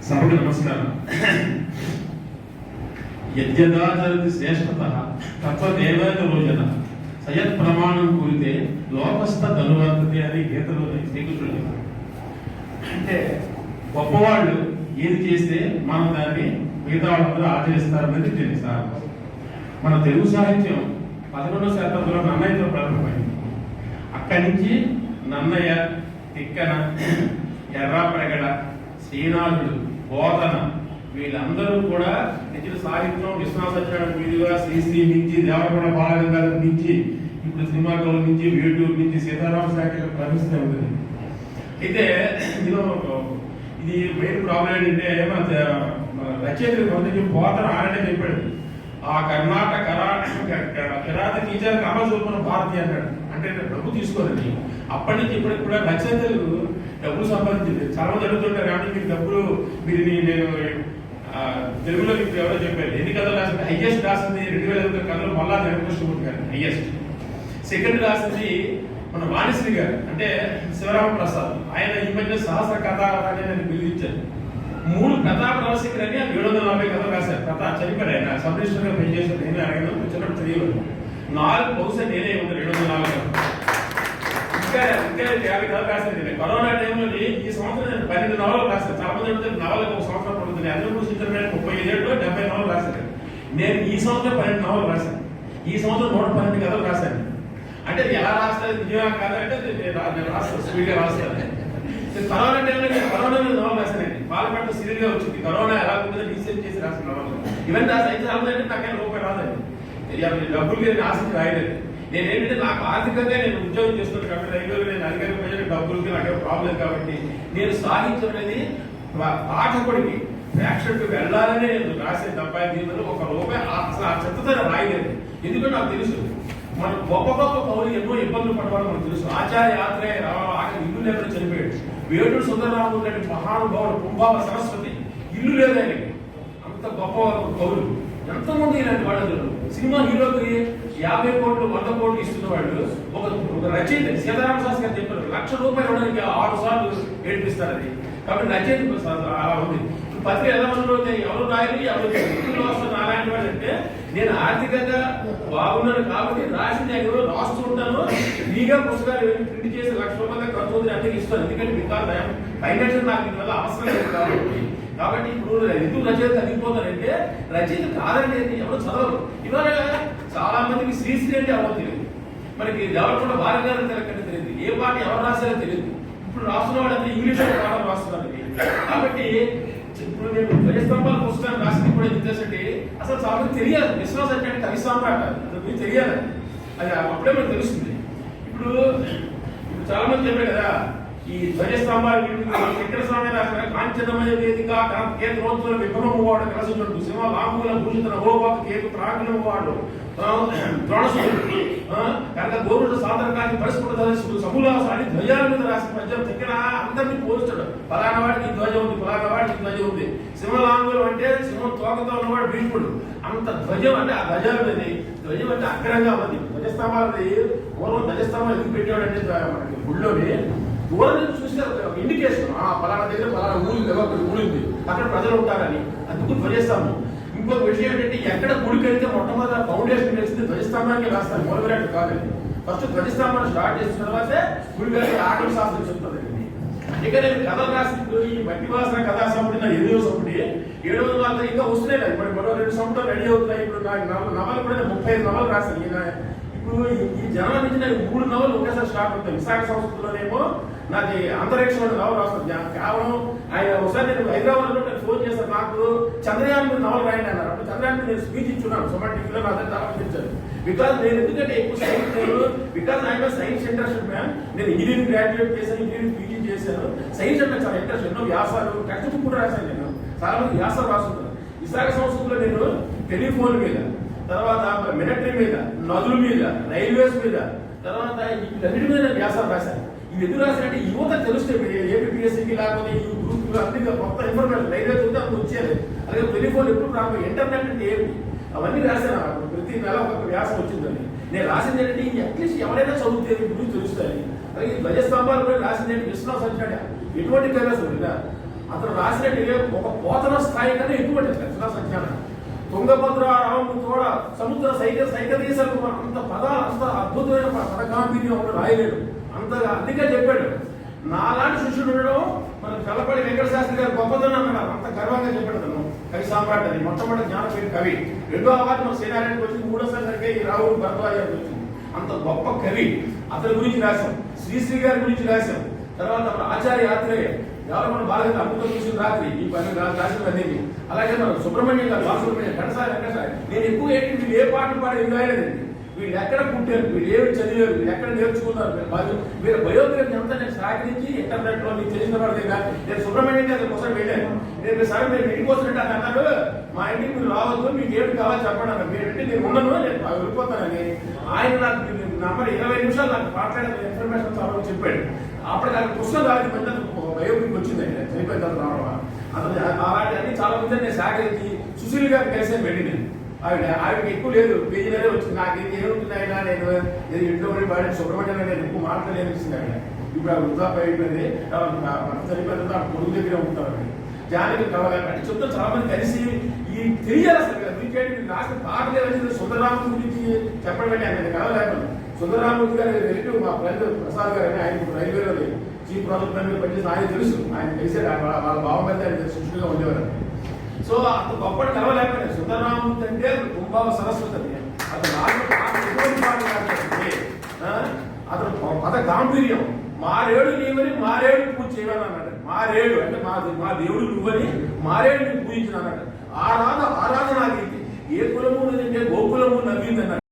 సభకు నమస్కారం. యజ్ఞదాచరతి శ్రేష్టత తత్వదేవేన రోజన సయత్ ప్రమాణం కూరితే లోకస్థ ధనువర్తతే అని గీతలో శ్రీకృష్ణుడు. అంటే గొప్పవాళ్ళు ఏది చేస్తే మనం దాన్ని మిగతా వాళ్ళందరూ ఆచరిస్తారనేది దీనికి సారం. మన తెలుగు సాహిత్యం 11వ శతాబ్దంలో నన్నయ్యతో ప్రారంభమైంది. అక్కడి నుంచి నన్నయ్య, తిక్కన, ఎర్రాప్రగడ, శ్రీనాథుడు, బోధన వీళ్ళందరూ కూడా నిజ సాహిత్యం విశ్వనాథ సత్యనారాయణ మీదుగా శ్రీశ్రీ నుంచి, దేవరకొండ బాలగంగాధర్ నుంచి, ఇప్పుడు సినిమా కవుల నుంచి, వేటూరు నుంచి సీతారామ శాఖ ప్రవేశిస్తూ ఉంటుంది. అయితే ఇది మెయిన్ ప్రాబ్లం ఏంటంటే రచయితలు కొంత పోతన ఆడనే చెప్పాడు. ఆ కర్ణాటక కిరాత టీచర్ కామసూపన భారతి అన్నాడు. అంటే డబ్బు తీసుకోదండి. అప్పటి నుంచి ఇప్పటికి కూడా రచయితలు డబ్బులు సంపాదించింది. చాలా మంది అడుగుతుంటారు కానీ మీరు డబ్బులు నేను తెలుగులో ఇప్పుడు ఎవరో చెప్పారు ఎన్ని కథలు రాసింది. హైయెస్ట్ రాసింది 2008 కథలు మళ్ళా వెంకటకృష్ణమూర్తి గారు హైయెస్ట్. సెకండ్ రాసింది మన వాణిశ్రీ గారు, అంటే శివరామ ప్రసాద్. ఆయన ఈ మధ్య సహస్ర కథ అని పిలిపించారు. 3 కథా ప్రవశికులని 740 కథలు రాశారు. కథ చనిపోయారు. ఆయన సబ్ రిజిస్టర్ గా పనిచేశారు. నేనే అడిగాను, వచ్చినప్పుడు తెలియదు. 4 బహుశా నేనే ఉంది 204 ఇంకా 50 కథలు రాశాను. కరోనా టైంలో ఈ సంవత్సరం నేను 12 నవలు రాశాను. చాలా మంది అడిగితే నవలకు ఒక సంవత్సరం పడుతుంది. అందరూ కూర్చుంటారు. 35 ఏళ్ళు 70 నవలు రాశాను. నేను ఈ సంవత్సరం 12 నవలు రాశాను. ఈ సంవత్సరం 112 కథలు రాశాను. అంటే ఎలా రాస్తారు నిజమా కాదంటే నేను రాస్తాను, స్పీడ్గా రాస్తాను. కరోనా టైంలో నేను కరోనా నవలు రాశానండి. పాలపట్ల సీరియల్ గా వచ్చింది. కరోనా ఎలా ఉంటుందో రీసెర్చ్ చేసి రాసిన నవలు. ఇవన్నీ రాసి అయితే రాదంటే నాకేం రూపాయి రాదండి. డబ్బులు నేను ఆశించి రాయలేదు. నేనేంటంటే నాకు ఆర్థికంగా నేను ఉద్యోగం చేస్తున్నాను కాబట్టి రైతులు నేను అధికారిక ప్రజలు డబ్బులకి నాకే ప్రాబ్లం కాబట్టి నేను సాహిత్యం అనేది పాఠకుడికి ప్రేక్షకుడికి వెళ్ళాలని నేను రాసే తప్ప దీనిలో ఒక రూపాయి అసలు ఆ చెత్తతో రాయలేదు. ఎందుకంటే నాకు తెలుసు మన గొప్ప గొప్ప కవులు ఎన్నో ఇబ్బందులు పడవాలని మనకు తెలుసు. ఆచార్య యాత్రే రావడం ఆఖరి ఇల్లు లేకుండా చనిపోయాడు. వేటూరు సుందరరాము లాంటి మహానుభావుడు, కుంభావ సరస్వతి ఇల్లు లేదు ఆయనకి. అంత గొప్ప కవులు ఎంతమంది ఇలాంటి వాళ్ళు. సినిమా హీరోకి 50 కోట్లు 100 కోట్లు ఇస్తున్న వాళ్ళు ఒక రచయిత సీతారామ శాస్త్రి గారు చెప్పారు, ₹1,00,000 ఇవ్వడానికి 6 సార్లు ఏడిపిస్తారని. కాబట్టి రచయిత అలా ఉంది. పత్రిక ఎలా ఉంటే ఎవరు రాయని ఎవరు వస్తున్న అలాంటి వాళ్ళు అంటే నేను ఆర్థికంగా బాగున్నాను కాబట్టి రాసింది ఎవరో రాస్తూ ఉంటాను. ఫ్రీగా పుస్తకాలు ప్రింట్ చేసి ₹1,00,000 ఖర్చు అవుతుంది అంటే ఇస్తాను. ఎందుకంటే బికాస్ ఫైనాన్షియల్ నాకు ఇందువల్ల అవసరం లేదు కాబట్టి ఇప్పుడు ఎందుకు రచయిత తగ్గిపోతారంటే రచయిత కాదండి ఎవరు చదవరు. ఇవాళ చాలా మందికి శ్రీశ్రీ అంటే ఎవరో తెలియదు. మనకి దేవరకొండ బాలగంగాధర్ తిలక్ తెలియదు. ఏ పాట ఎవరు రాశారో తెలియదు. ఇప్పుడు రాస్తున్న వాళ్ళంటే ఇంగ్లీష్ పాఠం రాస్తున్నారు. కాబట్టి ఇప్పుడు నేను ధ్వజస్తంభాల పుస్తకాన్ని రాసింది కూడా ఎందుకంటే అసలు చాలా మంది తెలియాలి. విశ్వాసం అంటే కవి సామ్రాట్ అది మీకు తెలియాలి. అది అప్పుడే మనకు తెలుస్తుంది. ఇప్పుడు చాలా మంది చెప్పారు కదా ఈ ధ్వజస్తంభాలు వెంకట స్వామి రాసిన కాంచనమయ వేదిక కేంద్రోత్సవ విభ్రమము వాడు కలసుడు సింహ లాంగుల భూషిత ఓపాక కేతు ప్రాంగణము వాడు ద్రోణసుడు కనుక గోరుడు సాధనకాన్ని పరిస్ఫుట ధరిస్తుడు సమూలాసాడి ధ్వజాల మీద రాసిన పద్యం దగ్గర అందరినీ పోల్చాడు. ఫలానా వాడికి ధ్వజం ఉంది, ఫలానా వాడికి ధ్వజం ఉంది. సింహలాంగులు అంటే సింహం తోకతో ఉన్నవాడు భీష్ముడు. అంత ధ్వజం అంటే ఆ ధ్వజాలు అనేది ధ్వజం అంటే అగ్రంగా ఉంది. ధ్వజస్తంభాలది పూర్వం ధ్వజస్తంభం ఎందుకు పెట్టాడంటే మనకి గుళ్ళోని దూరం నుంచి చూస్తే ఇండికేషన్ పలానా దగ్గర పలానా ఊరింది అక్కడ ప్రజలు ఉంటారని. అందుకు ధ్వజస్తంభం. ఇంకొక విషయం ఏంటంటే ఎక్కడ గుడికి వెళ్తే మొట్టమొదటి ఫౌండేషన్ వేసింది ధ్వజస్తంభానికి రాస్తారు. మూలవిరాట్ కాదండి. ఫస్ట్ ధ్వజస్తంభాన్ని స్టార్ట్ చేసిన తర్వాతే గుడి గారికి ఆకలి శాస్త్రం చెప్తుందండి. ఇక నేను కథలు రాసినప్పుడు ఈ మట్టి వాసన కథా సంపుటి నా 8వ సంపుటి 740 ఇంకా వస్తున్నాయి కదా. ఇప్పుడు మరో 2 సంపుటాలు రెడీ అవుతున్నాయి. ఇప్పుడు నాకు నవలు కూడా నేను 35 నవలు రాశాను. ఇప్పుడు ఈ జనం నుంచి నాకు 3 నవలు ఒకేసారి స్టార్ట్ అవుతాయి. విశాఖ సంస్కృతిలోనేమో నాకు అంతరిక్షంలో నవలు రాస్తాను. కేవలం ఆయన ఒకసారి నేను హైదరాబాద్లో ఫోన్ చేశాను, నాకు చంద్రయాన్ మీద నవలు రాయండి అన్నారు. అప్పుడు చంద్రయాన్ నేను స్పీచ్ ఇచ్చున్నాను సొమాటిక్లో. నా దగ్గర ఆలోచించాను. బికాజ్ నేను ఎందుకంటే ఎక్కువ సైన్స్ బికాజ్ ఆయన సైన్స్ ఇంట్రెస్టెడ్ మ్యాన్. నేను ఇంజనీరింగ్ గ్రాడ్యుయేట్ చేశాను, ఇంజనీరింగ్ పీజీ చేశాను. సైన్స్ అంటే చాలా ఇంట్రెస్ట్. ఎన్నో వ్యాసాలు టెక్స్ట్ బుక్ కూడా రాశాను. నేను చాలా మంది వ్యాసాలు రాస్తున్నాను. విశాఖ సంస్కృతిలో నేను టెలిఫోన్ మీద, తర్వాత మిలిటరీ మీద, నదుల మీద, రైల్వేస్ మీద, తర్వాత వీటన్నిటి మీద నేను వ్యాసాలు రాశాను. ఇవి ఎందుకు రాశానంటే యువత తెలుస్తే ఏపీఎస్సీకి లేకపోతే ఈ గ్రూప్ అన్ని మొత్తం ఇన్ఫర్మేషన్ రైల్వే ఉంటే అప్పుడు వచ్చేది. అలాగే టెలిఫోన్ ఎప్పుడు రాకపోతే ఇంటర్నెట్ అంటే ఏమి అవన్నీ రాశాను. ప్రతి నెల ఒక వ్యాసం వచ్చిందని. నేను రాసింది ఏంటంటే అట్లీస్ట్ ఎవరైనా చదివితే గురించి తెలుస్తాయి. అలాగే ధ్వజస్తంభాలు కూడా రాసింది ఏంటి విశ్వనాథ సత్యనారాయణ ఎటువంటి కైలాసం లేదా అతను రాసినట్టు ఒక పోతన స్థాయి కన్నా ఎక్కువ లక్షణ సత్యాన్ని తుంగభద్ర రాము తోడ సముద్ర సైకదేశాలకు అంత పదాలు అంత అద్భుతమైన పదగాంభీర్యం రాయలేడు అంతగా అందుకే చెప్పాడు. నాలాంటి శిష్యుడు ఉండడం మన కలపడి వెంకట శాస్త్రి గారు గొప్పతనం అన్నాడు. అంత గర్వంగా చెప్పాడు తను. కవి సామ్రాట్ అని మొట్టమొదటి జ్ఞానపీఠ కవి. రెండో అవార్డు మన సేనారెడ్డికి వచ్చింది. మూడోసారి ఈ రాహుల్ భరద్వాజానికి వచ్చింది. అంత గొప్ప కవి. అతని గురించి రాశాం. శ్రీశ్రీ గారి గురించి రాశాం. తర్వాత మన ఆచార్య ఆత్రేయ ఎవరు మన బాలగంగా అమృతం చూసిన రాత్రి ఈ పని రాసినవన్నీ. అలాగే మన సుబ్రహ్మణ్యం గారు బాలసుబ్రహ్మణ్యం కనసారి వెంకటసారి. నేను ఎక్కువ ఏంటి వీళ్ళు ఏ పాటలు పాడేది రాయలేదండి. వీళ్ళు ఎక్కడ పుట్టారు, వీళ్ళు ఏమి చదివారు, వీళ్ళు ఎక్కడ నేర్చుకున్నారు, వీళ్ళ బయోగ్రఫీ అంతా నేను సేకరించి ఇంటర్నెట్ లో మీకు తెలిసిన పడితే నేను సుబ్రహ్మణ్యం గారి కోసం వెళ్ళాను. నేను సార్ మీరు ఇంటికి వస్తున్నట్టు అని అన్నారు. మా ఇంటికి మీరు రావద్దు, మీకు ఏమి కావాలి చెప్పండి అన్నారు. మీరు ఇంటికి నేను ఉండను, నేను వెళ్ళిపోతానని ఆయన నాకు నంబర్ 20 నిమిషాలు నాకు మాట్లాడే ఇన్ఫర్మేషన్ చాలా చెప్పాడు. అప్పుడు నాకు పుస్తకం రాదు మధ్య బయోగ్రఫీ వచ్చిందండి చనిపోయిన తర్వాత రావడం. అతను అలాంటి అన్ని చాలా మంది నేను సేకరించి సుశీల్ గారిని కలిసి వెళ్ళి ఆవిడకి ఎక్కువ లేదు, పేజీలోనే వచ్చింది. నాకు ఏముంటుంది అయినా నేను ఇంట్లో ఉండి బాడీ సుబ్రహ్మణ్యం నేను ఎక్కువ మాట్లాడలేదు ఆయన. ఇప్పుడు ఆ వృద్ధాపై అయిపోయింది, చనిపోయిన తర్వాత కొడుకు దగ్గర ఉంటారు. జానకి కావాలి అంటే చెప్తే చాలా మంది కలిసి ఈ తెలియాలి అసలు మీకేంటి రాసిన పాటలే వచ్చింది. సుందరరామూర్తి గురించి చెప్పడం అంటే ఆయన కావాలేకపోయింది. సుందరరామూర్తి గారు రిలేటివ్ మా ఫ్రెండ్ ప్రసాద్ గారు అని ఆయన రైల్వేలో చీఫ్ ప్రాజెక్ట్ మేనేజర్ పనిచేసి ఆయన తెలుసు. ఆయన తెలిసే వాళ్ళ బావమధ్య ఆయన శిష్యుడిగా ఉండేవారు. సో అంత గొప్పటి కలవలేకపోయింది. సుందరరామూర్తి అంటే కుంభావ సరస్వతి అని అతను అతను పద గాంభీర్యం. మారేడు నీవని మారేడు పూజ చేయమని అన్నాడు. మారేడు అంటే మా దేవుడు నువ్వని మారేడు పూజించిన అన్నాడు. ఆరాధన ఏ కులము గోకులము నవ్వింది అన్నాడు.